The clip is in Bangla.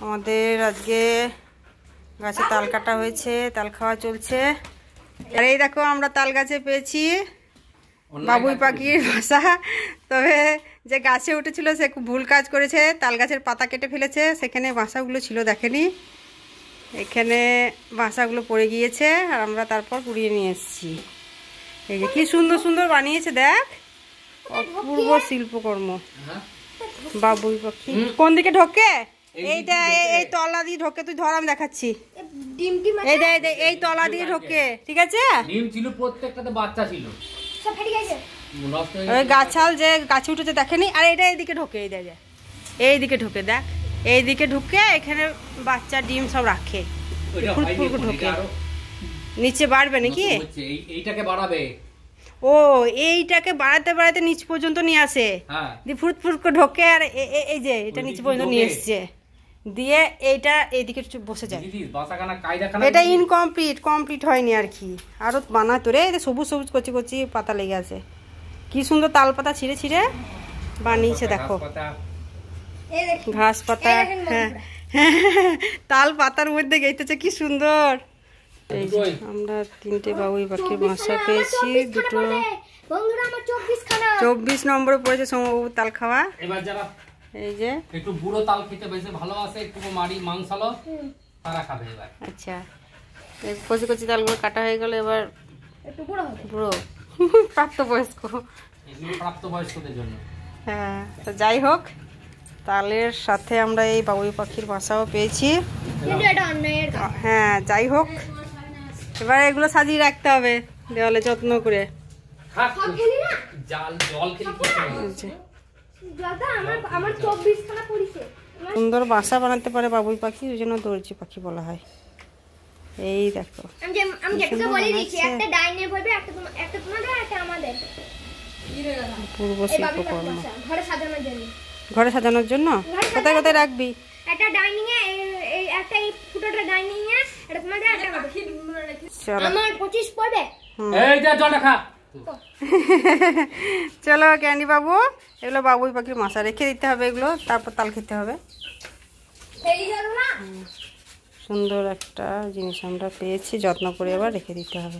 আমাদের আজকে গাছে তাল কাটা হয়েছে, তাল খাওয়া চলছে। আর এই দেখো আমরা তাল গাছে পেয়েছি বাবুই পাখির বাসা। তবে যে গাছে উঠেছিল সে খুব ভুল কাজ করেছে, তাল গাছের পাতা কেটে ফেলেছে, সেখানে বাসাগুলো ছিল দেখেনি, এখানে বাসাগুলো পড়ে গিয়েছে আর আমরা তারপর পুড়িয়ে নিয়ে এসেছি। এই যে কি সুন্দর সুন্দর বানিয়েছে দেখ, অপূর্ব শিল্পকর্ম। বাবুই পাখি কোন দিকে ঢোকে? এইটা এই তলা দিয়ে ঢোকে, তুই ধর আমি দেখাচ্ছি। এই দে এই তলা দিয়ে ঢোকে, ঠিক আছে? ডিম ছিল প্রত্যেকটাতে, বাচ্চা ছিল, সব ফেটে গেছে। ওই গাছাল যে গাছে উঠেছে দেখেনি। আর এটা এইদিকে ঢোকে, এই দেখ এইদিকে ঢোকে, দেখ এইদিকে ঢুকে এখানে বাচ্চা ডিম সব রাখে, ঢোকে। নিচে বাড়বে নাকি? এইটাকে বাড়াবে। ও এইটাকে বাড়াতে বাড়াতে নিচ পর্যন্ত নিয়ে আসে, দিয়ে ফুট ফুট করে ঢোকে। আর এই যে এটা নিচ পর্যন্ত নিয়ে এসছে, দিয়ে এইটা এইদিকে বসে যায়। এটা কমপ্লিট হয়নি আর কি, আরো বানাতো রে। সবুজ সবুজ কচি কচি পাতা লেগে আছে, কি সুন্দর তাল পাতা ছিঁড়ে ছিঁড়ে বানিয়েছে দেখো, ঘাস পাতা। হ্যাঁ তাল পাতার মধ্যে গেইতেছে, কি সুন্দর। এই যে আমরা 3টে বাবুই পাখির বাসা পেয়েছি, দুটো 24 নম্বরে পড়েছে সোমবাবু তাল খাওয়া। এবার যারা এই যে একটু বুড়ো তাল খেতে বেশি ভালোবাসে, একটু মাড়ি মাংসালো, তারা খাবে এবার। আচ্ছা কচি কচি তালগুলো কাটা হয়ে গেল, এবার একটু বুড়ো প্রাপ্তবয়স্ক, এগুলো প্রাপ্তবয়স্কদের জন্য। হ্যাঁ তো যাই হোক, তালের সাথে আমরা এই বাবুই পাখির বাসাও পেয়েছি। হ্যাঁ যাই হোক, এবার এগুলো সাজিয়ে রাখতে হবে দেওয়ালে যত্ন করে। সুন্দর বাসা বানাতে পারে বাবুই পাখি, ওই জন্য দর্জি পাখি বলা হয়। এই দেখো পূর্ব শিল্পকর্ম। ঘরে সাজানোর জন্য কোথায় কোথায় রাখবি? একটা ডাইনিং এ, একটা এই ফুটোটা ডাইনিং এ, এটা তোমাদের একটা চলো আমার 25 পড়বে। এই যা জল খা। চলো ক্যান্ডি বাবু, এগুলো বাবুই পাখির মাসা রেখে দিতে হবে, এগুলো তারপর তাল খেতে হবে। সুন্দর একটা জিনিস আমরা পেয়েছি, যত্ন করে এবার রেখে দিতে হবে।